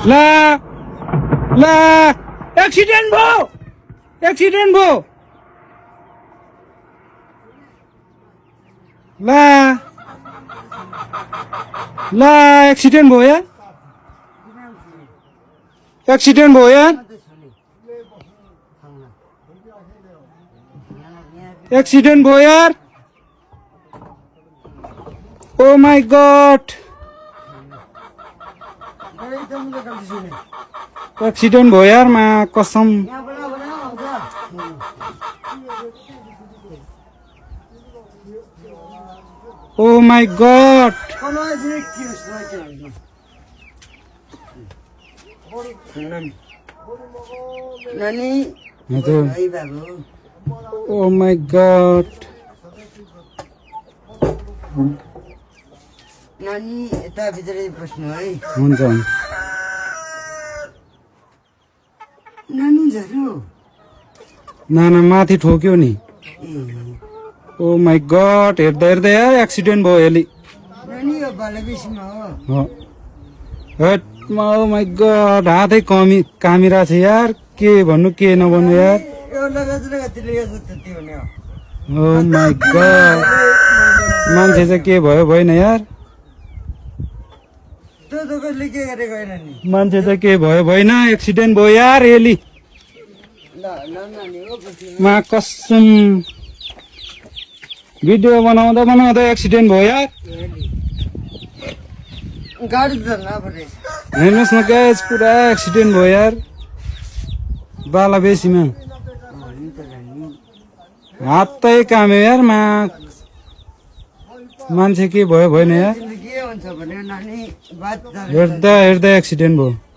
ला ला एक्सिडेंट भो ला ला एक्सिडेंट भयो यार एक्सिडेंट भयो यार एक्सिडेंट भयो यार ओ माय गॉड एक्सिडेंट भयो यार मा कसम ओ माय गॉड नानी ओ माय गॉड नानी यता भित्रै बस्नु है हुन्छ नानी झर्यो नाना माथि ठोक्यो नि ओ माय गॉड हेर्दा हेर्दा यार एक्सिडेंट भयो यसले नानी यो बालबेसीमा हो हट ओ माय गॉड हातै कामिरा छ यार के भन्नु के नभन्नु यार यो लगातिर यो जति हुने हो ओ माय गॉड मान्छे चाहिँ के भयो भएन यार त्यो त कसले के गरेको होइन नि मान्छे चाहिँ के भयो भएन एक्सिडेंट भयो यार यसले ल नानी हो मा कसम भिडियो बनाउँदा बनाउँदा एक्सिडेंट भयो यार गाडी त नपरे हेर्नुहोस् न गाइस पुरा एक्सिडेंट भयो यार बालाबेसीमा हातै काम्यो यार मान्छे के भयो भएन यार के हुन्छ भने नानी बात हेर्दा हेर्दा एक्सिडेंट भयो